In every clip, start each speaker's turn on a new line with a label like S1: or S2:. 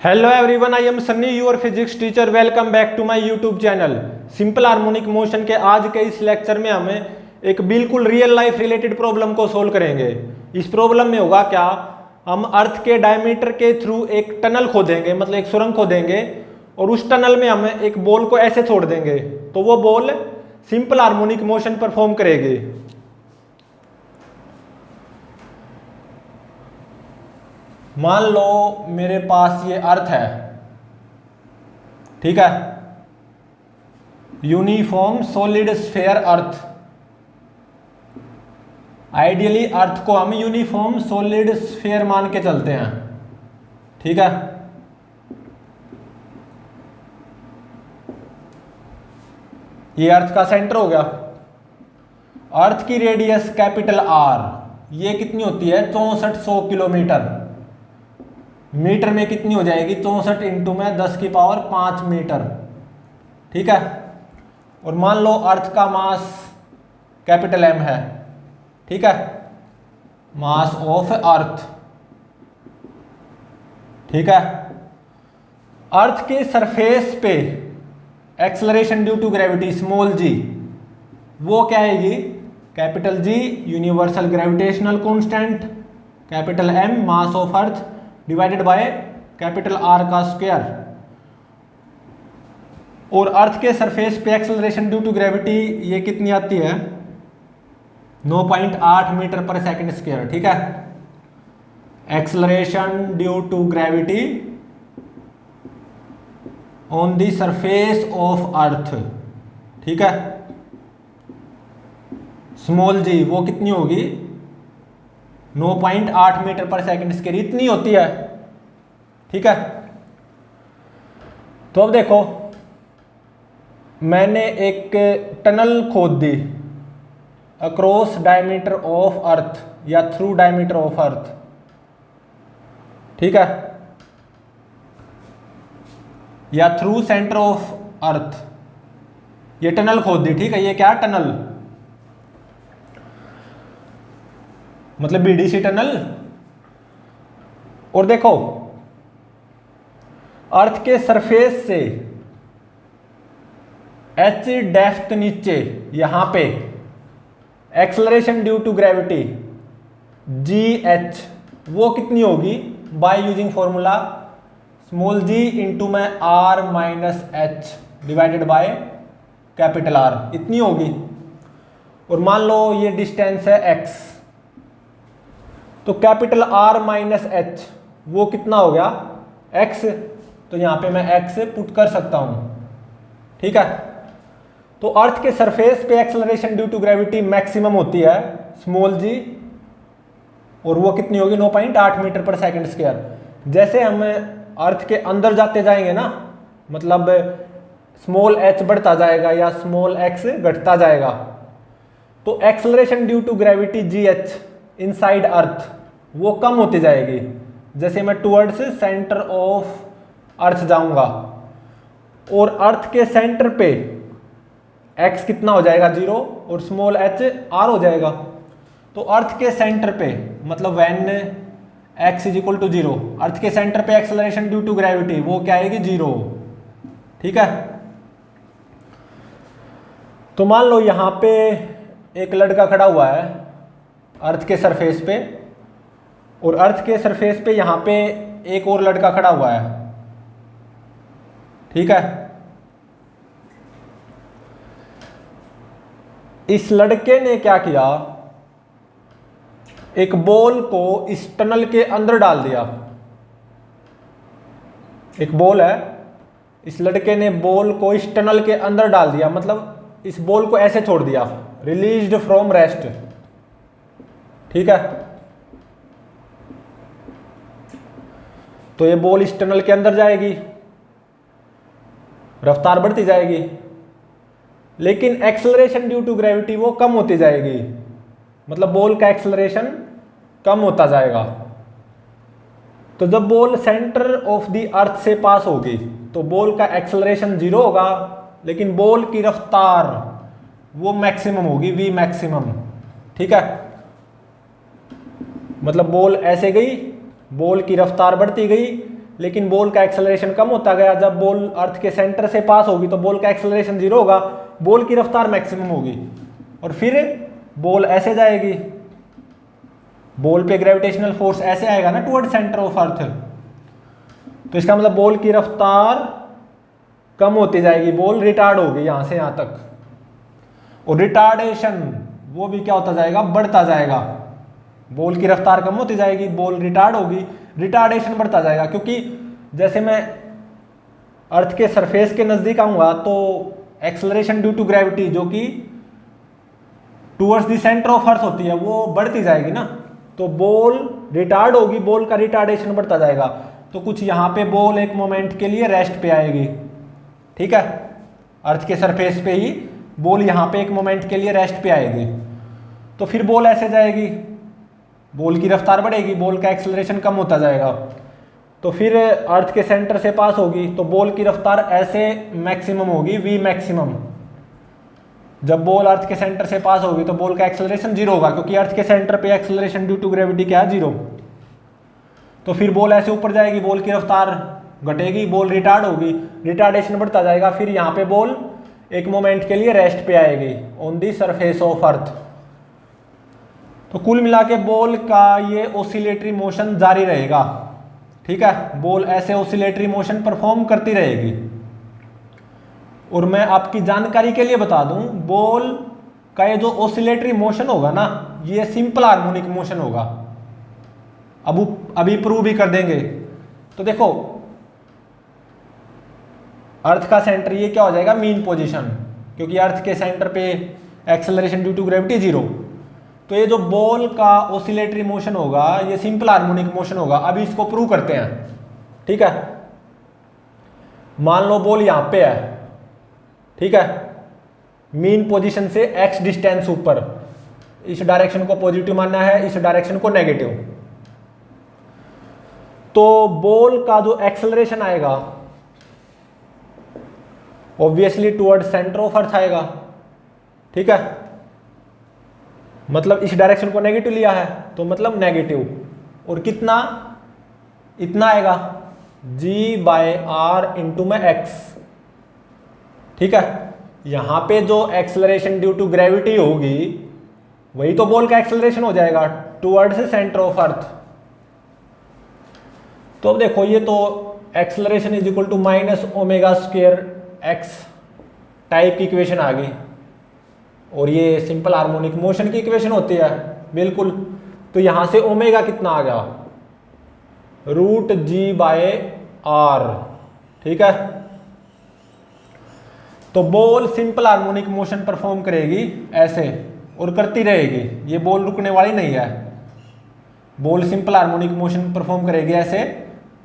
S1: Hello everyone, I am Sunny your physics teacher. Welcome back to my YouTube channel simple harmonic motion के आज के इस lecture में हमें एक बिल्कुल रियल लाइफ रिलेटेड प्रॉब्लम को सोल्व करेंगे। इस प्रॉब्लम में होगा क्या, हम अर्थ के डायमीटर के थ्रू एक टनल खोदेंगे, मतलब एक सुरंग खोदेंगे और उस टनल में हमें एक बॉल को ऐसे छोड़ देंगे तो वो ball simple harmonic motion perform करेगी। मान लो मेरे पास ये अर्थ है, ठीक है, यूनिफॉर्म सॉलिड स्फीयर अर्थ। आइडियली अर्थ को हम यूनिफॉर्म सॉलिड स्फीयर मान के चलते हैं, ठीक है। ये अर्थ का सेंटर हो गया। अर्थ की रेडियस कैपिटल आर, ये कितनी होती है 6400 किलोमीटर। मीटर में कितनी हो जाएगी 64 इंटू में 10 की पावर 5 मीटर, ठीक है। और मान लो अर्थ का मास कैपिटल एम है, ठीक है, मास ऑफ अर्थ, ठीक है। अर्थ के सरफेस पे acceleration due to gravity small G, वो क्या आएगी capital G universal gravitational constant, capital M mass of earth divided by capital R का स्क्वायर। और अर्थ के सरफेस पे एक्सेलरेशन ड्यू टू ग्रेविटी ये कितनी आती है 9.8 मीटर पर सेकंड स्क्वायर, ठीक है। Acceleration due to gravity on the surface of earth, ठीक है, स्मॉल जी वो कितनी होगी 9.8 मीटर पर सेकंड स्क्वायर, इतनी होती है, ठीक है। तो अब देखो मैंने एक टनल खोद दी अक्रॉस डायमीटर ऑफ अर्थ या थ्रू डायमीटर ऑफ अर्थ, ठीक है, या थ्रू सेंटर ऑफ अर्थ, ये टनल खोद दी, ठीक है। ये क्या टनल, मतलब बीडीसी टनल। और देखो अर्थ के सरफेस से एच डेप्थ नीचे यहां पे acceleration due to gravity G H वो कितनी होगी by using formula small G into में R minus H divided by capital R, इतनी होगी। और मान लो ये डिस्टेंस है एक्स, तो कैपिटल आर माइनस एच वो कितना हो गया एक्स, तो यहां पे मैं एक्स पुट कर सकता हूं, ठीक है। तो अर्थ के सरफेस पे acceleration due to gravity maximum होती है स्मॉल जी, और वो कितनी होगी 9.8 मीटर पर सेकंड स्क्वायर। जैसे हम अर्थ के अंदर जाते जाएंगे ना, मतलब स्मॉल एच बढ़ता जाएगा या स्मॉल एक्स घटता जाएगा, तो acceleration due to gravity G H inside earth वो कम होती जाएगी। जैसे मैं टुवर्ड्स सेंटर ऑफ अर्थ जाऊंगा और अर्थ के सेंटर पे x कितना हो जाएगा 0 और स्मॉल h r हो जाएगा। तो अर्थ के सेंटर पे मतलब when x is equal to 0, earth के सेंटर पे एक्सेलरेशन ड्यू टू ग्रेविटी वो क्या आएगी 0, ठीक है। तो मान लो यहां पे एक लड़का खड़ा हुआ है अर्थ के सरफेस पे, और अर्थ के सरफेस पे यहां पे एक और लड़का खड़ा हुआ है, ठीक है। इस लड़के ने क्या किया, एक बॉल को इस टनल के अंदर डाल दिया। एक बॉल है, इस लड़के ने बॉल को इस टनल के अंदर डाल दिया, मतलब इस बॉल को ऐसे छोड़ दिया, रिलीज्ड फ्रॉम रेस्ट, ठीक है। तो ये बॉल इस टनल के अंदर जाएगी, रफ्तार बढ़ती जाएगी, लेकिन एक्सेलरेशन ड्यू टू ग्रेविटी वो कम होती जाएगी, मतलब बॉल का एक्सेलरेशन कम होता जाएगा। तो जब ball centre of the earth से पास होगी तो बॉल का एक्सेलरेशन 0 होगा, लेकिन बॉल की रफ्तार वो मैक्सिमम होगी, वी मैक्सिमम, ठीक है। मतलब बॉल ऐसे गई, बॉल की रफ्तार बढ़ती गई, लेकिन बॉल का एक्सेलरेशन कम होता गया। जब बॉल अर्थ के सेंटर से पास होगी तो बॉल का एक्सेलरेशन 0 होगा, बॉल की रफ्तार मैक्सिमम होगी और फिर बॉल ऐसे जाएगी, बॉल पे ग्रेविटेशनल फोर्स ऐसे आएगा ना टुवर्ड सेंटर ऑफ अर्थ, तो इसका मतलब बॉल की रफ्तार कम होती जाएगी, बॉल रिटार्ड होगी यहां से यहां तक। और रिटार्डेशन वो भी क्या होता जाएगा, बढ़ता जाएगा। बॉल की रफ्तार कम होती जाएगी, बॉल रिटार्ड होगी, रिटार्डेशन बढ़ता जाएगा, क्योंकि जैसे मैं अर्थ के सरफेस के नजदीक आऊंगा तो एक्सेलरेशन ड्यू टू ग्रेविटी जो कि टूवर्ड्स द सेंटर ऑफ अर्थ होती है वो बढ़ती जाएगी ना, तो बॉल रिटार्ड होगी, बॉल का रिटार्डेशन बढ़ता जाएगा। तो कुछ यहां पे बॉल एक मोमेंट के लिए रेस्ट पे आएगी, ठीक है, अर्थ के सरफेस पे ही बॉल यहां पे एक मोमेंट के लिए रेस्ट पे आएगी, तो फिर बॉल ऐसे जाएगी, बॉल की रफ्तार बढ़ेगी, बॉल का एक्सेलरेशन कम होता जाएगा, तो फिर अर्थ के सेंटर से पास होगी तो बॉल की रफ्तार ऐसे मैक्सिमम होगी, वी मैक्सिमम। जब बॉल अर्थ के सेंटर से पास होगी तो बॉल का एक्सेलरेशन 0 होगा, क्योंकि अर्थ के सेंटर पे एक्सेलरेशन ड्यू टू ग्रेविटी क्या है, 0। तो फिर बॉल ऐसे ऊपर जाएगी, बॉल की रफ्तार घटेगी, बॉल रिटार्ड होगी, रिटार्डेशन बढ़ता जाएगा, फिर यहाँ पे बॉल एक मोमेंट के लिए रेस्ट पे आएगी ऑन दी सरफेस ऑफ अर्थ। तो कुल मिला के बॉल का ये ऑसिलेटरी मोशन जारी रहेगा, ठीक है, बॉल ऐसे ऑसिलेटरी मोशन परफॉर्म करती रहेगी। और मैं आपकी जानकारी के लिए बता दूं, बॉल का ये जो ऑसिलेटरी मोशन होगा ना, ये सिंपल हार्मोनिक मोशन होगा। अब अभी प्रूव भी कर देंगे। तो देखो अर्थ का सेंटर ये क्या हो जाएगा, मीन पोजीशन, क्योंकि अर्थ के सेंटर पे एक्सेलरेशन ड्यू टू ग्रेविटी 0। तो ये जो बॉल का ऑसिलेटरी मोशन होगा ये सिंपल हार्मोनिक मोशन होगा। अभी इसको प्रूव करते हैं, ठीक है। मान लो बॉल यहां पे है, ठीक है, मीन पोजीशन से x डिस्टेंस ऊपर, इस डायरेक्शन को पॉजिटिव मानना है, इस डायरेक्शन को नेगेटिव। तो बॉल का जो एक्सेलरेशन आएगा ऑब्वियसली टुवर्ड सेंटर ऑफ अर्थ आएगा, ठीक है, मतलब इस डायरेक्शन को नेगेटिव लिया है तो मतलब नेगेटिव, और कितना, इतना आएगा g/r इंटू में x, ठीक है। यहां पे जो एक्सेलरेशन ड्यू टू ग्रेविटी होगी वही तो बॉल का एक्सेलरेशन हो जाएगा टुवर्ड्स सेंटर ऑफ अर्थ। तो अब देखो ये तो acceleration is equal to -ω² x type की इक्वेशन आ गई, और ये सिंपल हार्मोनिक मोशन की इक्वेशन होती है बिल्कुल। तो यहां से ओमेगा कितना आ गया, √g/r, ठीक है। तो ball simple harmonic motion perform करेगी ऐसे और करती रहेगी, ये बॉल रुकने वाली नहीं है, ball simple harmonic motion perform करेगी ऐसे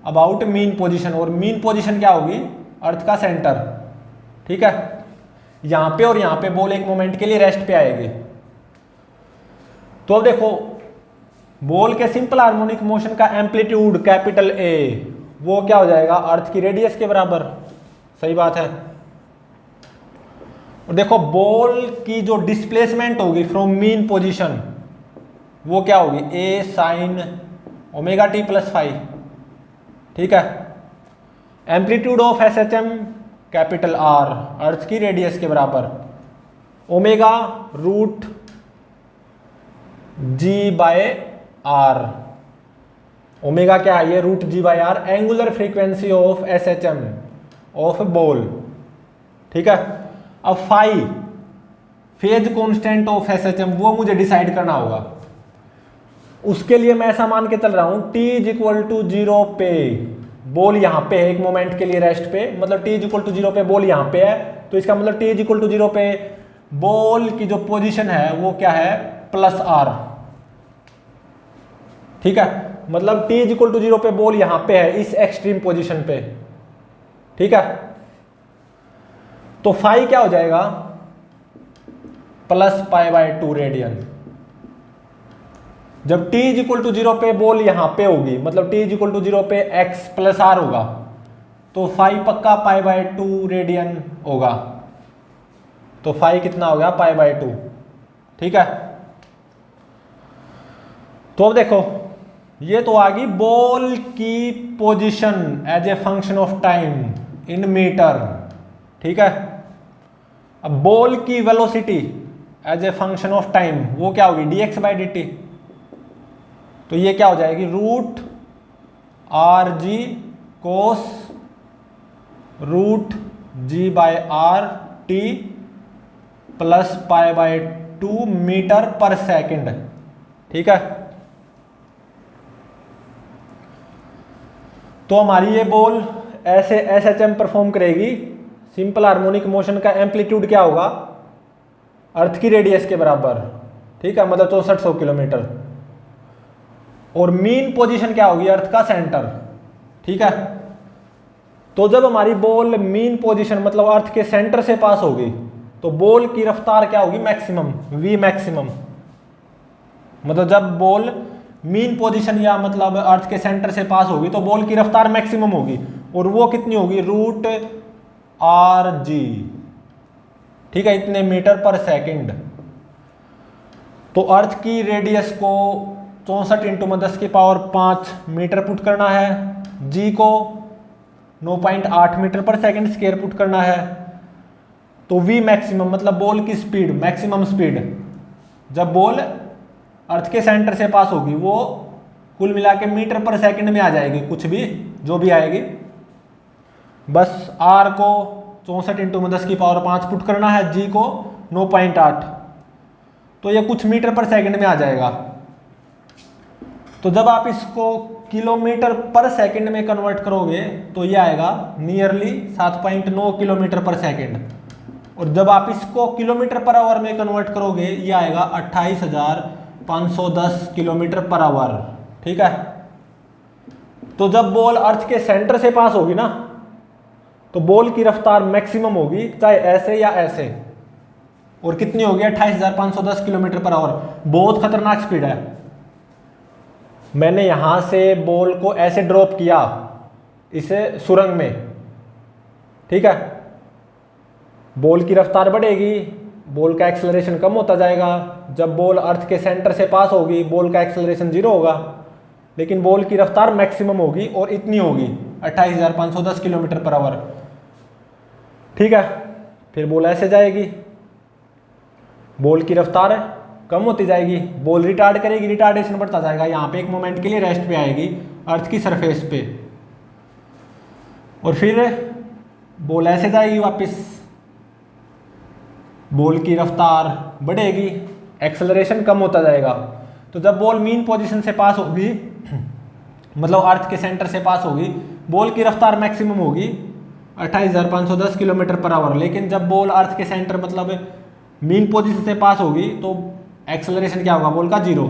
S1: अबाउट मीन पोजीशन। और मीन पोजीशन क्या होगी, अर्थ का सेंटर, ठीक है। यहां पे और यहां पे बॉल एक मोमेंट के लिए रेस्ट पे आएगी। तो अब देखो बॉल के सिंपल हार्मोनिक मोशन का एम्पलीट्यूड कैपिटल A वो क्या हो जाएगा, अर्थ की रेडियस के बराबर, सही बात है। और देखो बॉल की जो डिस्प्लेसमेंट होगी फ्रॉम मीन पोजीशन वो क्या होगी, A sin ωt + φ, ठीक है। Amplitude of SHM capital R, अर्थ की रेडियस के बराबर, ओमेगा √g/r, ओमेगा क्या है, ये √g/r angular frequency of SHM of ball, ठीक है। अब phi phase constant of SHM वो मुझे डिसाइड करना होगा। उसके लिए मैं ऐसा मान के चल रहा हूं t = 0 पे बॉल यहां पे है एक मोमेंट के लिए रेस्ट पे, मतलब t = 0 पे बॉल यहां पे है, तो इसका मतलब t = 0 पे बॉल की जो पोजीशन है वो क्या है, +r, ठीक है। मतलब t = 0 पे बॉल यहां पे है इस एक्सट्रीम पोजीशन पे, ठीक है। तो फाई क्या हो जाएगा, +π/2 रेडियन। जब t = 0 पे बॉल यहां पे होगी, मतलब t = 0 पे x + r होगा, तो फाई पक्का π/2 रेडियन होगा। तो फाई कितना हो गया, π/2, ठीक है। तो अब देखो ये तो आ गई बॉल की position as a function of time in metre, ठीक है। अब बॉल की velocity as a function of time वो क्या होगी, dx बाई dt। तो ये क्या हो जाएगी, root r g cos root g by r t plus pi by 2 metre पर सेकेंड, ठीक है। तो हमारी ये बॉल ऐसे SHM परफॉर्म करेगी। सिंपल हार्मोनिक मोशन का एम्पलीट्यूड क्या होगा, अर्थ की रेडियस के बराबर, ठीक है, मतलब 6400 किलोमीटर। और मीन पोजीशन क्या होगी, अर्थ का सेंटर, ठीक है। तो जब हमारी बॉल मीन पोजीशन मतलब अर्थ के सेंटर से पास होगी तो बॉल की रफ्तार क्या होगी, मैक्सिमम, v मैक्सिमम। मतलब जब बॉल मीन पोजीशन या मतलब अर्थ के सेंटर से पास होगी तो बॉल की रफ्तार मैक्सिमम होगी, और वो कितनी होगी, रूट आर जी, ठीक है, इतने मीटर पर सेकंड। तो अर्थ की रेडियस को 64 इंटू 10⁵ मीटर पुट करना है, जी को 9.8 मीटर पर सेकंड स्क्वायर पुट करना है। तो v मैक्सिमम मतलब बॉल की स्पीड, मैक्सिमम स्पीड जब बॉल अर्थ के सेंटर से पास होगी वो कुल मिला के मीटर पर सेकंड में आ जाएगी, कुछ भी जो भी आएगी। बस r को 64 इंटू 10⁵ पुट करना है, g को 9.8, तो ये कुछ मीटर पर सेकंड में आ जाएगा। तो जब आप इसको किलोमीटर पर सेकंड में कन्वर्ट करोगे तो ये आएगा नियरली 7.9 किलोमीटर पर सेकंड, और जब आप इसको किलोमीटर पर आवर में कन्वर्ट करोगे ये आएगा 28,510 किलोमीटर पर आवर, ठीक है। तो जब बॉल अर्थ के सेंटर से पास होगी ना तो बॉल की रफ्तार मैक्सिमम होगी, चाहे ऐसे या ऐसे, और कितनी होगी, 28,510 किलोमीटर पर आवर। बहुत खतरनाक स्पीड है। मैंने यहां से बॉल को ऐसे ड्रॉप किया इसे सुरंग में, ठीक है, बॉल की रफ्तार बढ़ेगी, बॉल का एक्सेलरेशन कम होता जाएगा। जब बॉल अर्थ के सेंटर से पास होगी बॉल का एक्सेलरेशन 0 होगा, लेकिन बॉल की रफ्तार मैक्सिमम होगी और इतनी होगी 28,510 किलोमीटर पर आवर, ठीक है। फिर बॉल ऐसे जाएगी, बॉल की रफ्तार कम होती जाएगी, बॉल रिटार्ड करेगी, रिटार्डेशन बढ़ता जाएगा। यहाँ पे एक मोमेंट के लिए रेस्ट पे आएगी अर्थ की सरफेस पे, और फिर बॉल ऐसे जाएगी वापस, बॉल की रफ्तार बढ़ेगी, एक्सेलरेशन कम होता जाएगा। तो जब बॉल मीन पोजीशन से पास होगी मतलब अर्थ के सेंटर से पास होगी, बॉल की रफ्तार मैक्सिमम होगी 28,510 किलोमीटर पर आवर। लेकिन जब बॉल अर्थ के सेंटर मतलब मीन पोजीशन से पास होगी तो एक्सेलरेशन क्या होगा, बॉल का 0,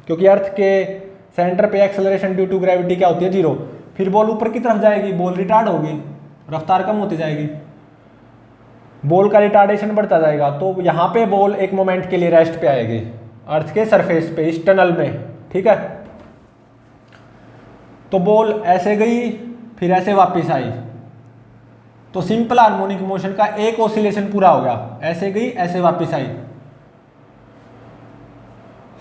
S1: क्योंकि अर्थ के सेंटर पे एक्सेलरेशन ड्यू टू ग्रेविटी क्या होती है, 0। फिर बॉल ऊपर की तरफ जाएगी, बॉल रिटार्ड होगी, रफ्तार कम होती जाएगी, बॉल का रिटार्डेशन बढ़ता जाएगा। तो यहाँ पे बॉल एक मोमेंट के लिए रेस्ट पे आएगी अर्थ के सरफेस पे, इस टनल में, ठीक है। तो बॉल ऐसे गई फिर ऐसे वापस आई, तो सिंपल हार्मोनिक मोशन का एक ऑसिलेशन पूरा हो गया, ऐसे गई ऐसे वापस आई।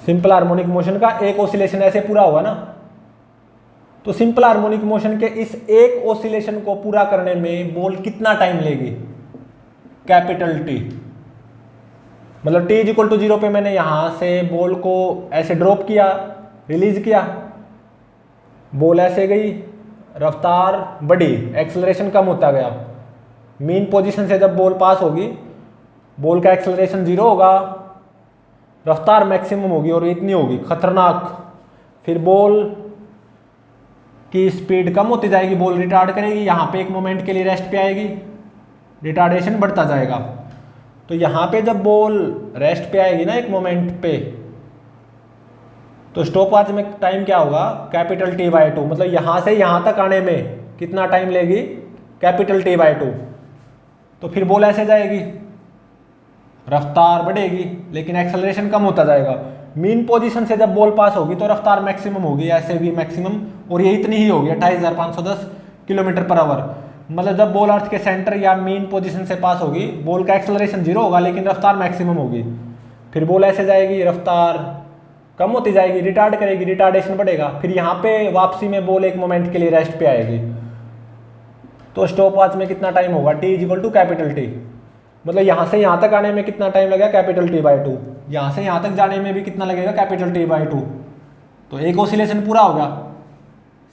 S1: सिंपल हार्मोनिक मोशन का एक ऑसिलेशन ऐसे पूरा हुआ ना। तो सिंपल हार्मोनिक मोशन के इस एक ऑसिलेशन को पूरा करने में बॉल कितना टाइम लेगी, कैपिटल टी, मतलब t इक्वल टू 0 पे मैंने यहां से बॉल को ऐसे ड्रॉप किया, रिलीज किया, बॉल ऐसे गई, रफ्तार बढ़ी, एक्सेलरेशन कम होता गया। मीन पोजीशन से जब बॉल पास होगी बॉल का एक्सेलरेशन 0 होगा, रफ्तार मैक्सिमम होगी और इतनी होगी खतरनाक। फिर बॉल की स्पीड कम होती जाएगी, बॉल रिटार्ड करेगी, यहाँ पे एक मोमेंट के लिए रेस्ट पे आएगी, रिटार्डेशन बढ़ता जाएगा। तो यहाँ पे जब बॉल रेस्ट पे आएगी ना एक मोमेंट पे, तो स्टॉपवॉच में टाइम क्या होगा, कैपिटल T बाय 2, मतलब यहाँ से यहाँ तक आने में कितना टाइम लेगी, कैपिटल T बाय 2। तो फिर बॉल ऐसे जाएगी, रफ्तार बढ़ेगी लेकिन एक्सेलरेशन कम होता जाएगा। मीन पोजीशन से जब बॉल पास होगी तो रफ्तार मैक्सिमम होगी, ऐसे भी मैक्सिमम, और ये इतनी ही होगी 28,510 किलोमीटर पर आवर। मतलब जब बॉल अर्थ के सेंटर या मीन पोजीशन से पास होगी बॉल का एक्सेलरेशन 0 होगा लेकिन रफ्तार मैक्सिमम होगी। फिर बॉल ऐसे जाएगी, रफ्तार कम होती जाएगी, रिटार्ड करेगी, रिटार्डेशन बढ़ेगा, फिर यहाँ पे वापसी में बॉल एक मोमेंट के लिए रेस्ट पे आएगी। तो स्टॉप वॉच में कितना टाइम होगा, T equal to capital T, मतलब यहाँ से यहाँ तक आने में कितना टाइम लगेगा, कैपिटल T/2, यहाँ से यहाँ तक जाने में भी कितना लगेगा, कैपिटल T/2। तो एक ऑसिलेशन पूरा होगा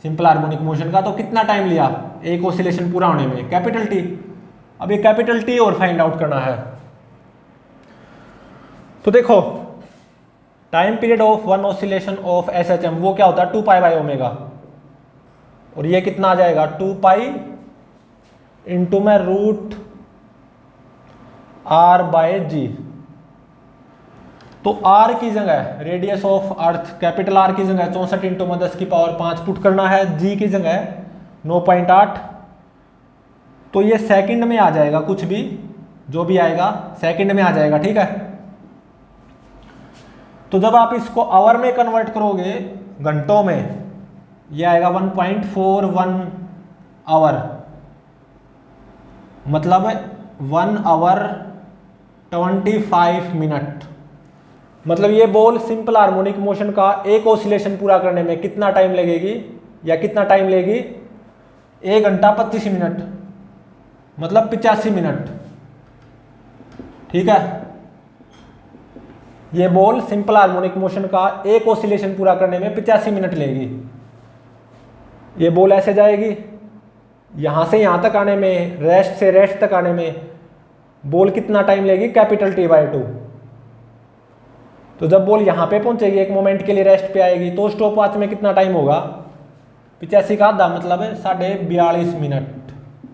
S1: सिंपल हार्मोनिक मोशन का, तो कितना टाइम लिया एक ऑसिलेशन पूरा होने में, कैपिटल T। अब ये कैपिटल T और फाइंड आउट करना है। तो देखो time period of one oscillation of SHM वो क्या होता है, 2π/ω, और ये कितना आ जाएगा 2π इंटू में √R/G। तो R की जगह radius of earth capital R की जगह 64 इंटू में 10⁵ पुट करना है, G की जगह 9.8। तो ये सेकंड में आ जाएगा, कुछ भी जो भी आएगा सेकंड में आ जाएगा, ठीक है। तो जब आप इसको आवर में कन्वर्ट करोगे घंटों में, ये आएगा 1.41 आवर, मतलब 1 आवर 25 मिनट। मतलब ये बॉल सिंपल हार्मोनिक मोशन का एक ऑसिलेशन पूरा करने में कितना टाइम लगेगी या कितना टाइम लेगी, 1 घंटा 25 मिनट, मतलब 85 मिनट, ठीक है। ये बॉल सिंपल हार्मोनिक मोशन का एक ऑसिलेशन पूरा करने में 85 मिनट लेगी। ये बॉल ऐसे जाएगी, यहाँ से यहाँ तक आने में, रेस्ट से रेस्ट तक आने में बॉल कितना टाइम लेगी, कैपिटल T/2। तो जब बॉल यहाँ पे पहुंचेगी, एक मोमेंट के लिए रेस्ट पे आएगी, तो स्टॉप वॉच में कितना टाइम होगा, 85 का आधा, मतलब 42.5 मिनट,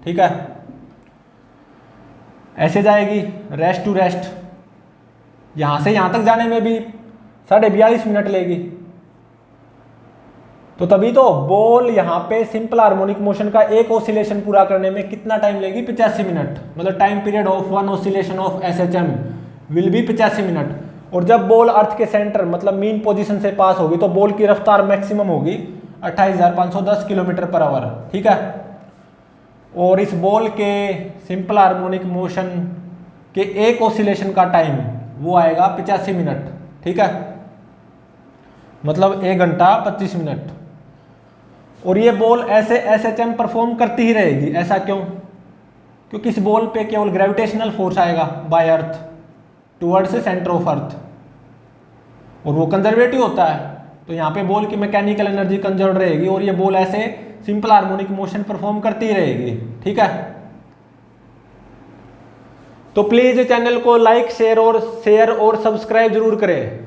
S1: ठीक है। ऐसे जाएगी रेस्ट टू रेस्ट, यहाँ से यहाँ तक जाने में भी 42.5 मिनट लेगी। तो तभी तो बॉल यहाँ पे सिंपल हार्मोनिक मोशन का एक ऑसिलेशन पूरा करने में कितना टाइम लेगी, 85 मिनट, मतलब time period of one oscillation of SHM will be 85 minute. और जब बॉल अर्थ के सेंटर मतलब मीन पोजीशन से पास होगी तो बॉल की रफ्तार मैक्सिमम होगी 28,510 किलोमीटर/आवर, ठीक है। और इस बॉल के सिंपल हार्मोनिक मोशन के एक ऑसिलेशन का टाइम वो आएगा 85 मिनट, ठीक है, मतलब 1 घंटा 25 मिनट। और ये बॉल ऐसे SHM परफॉर्म करती ही रहेगी। ऐसा क्यों, क्योंकि इस बॉल पे केवल ग्रेविटेशनल फोर्स आएगा by earth towards centre of earth, और वो कंजर्वेटिव होता है। तो यहाँ पे बॉल की मैकेनिकल एनर्जी कंजर्व रहेगी और ये बॉल ऐसे सिंपल हार्मोनिक मोशन परफॉर्म करती ही रहेगी, ठीक है। तो प्लीज चैनल को लाइक शेयर और सब्सक्राइब जरूर करें।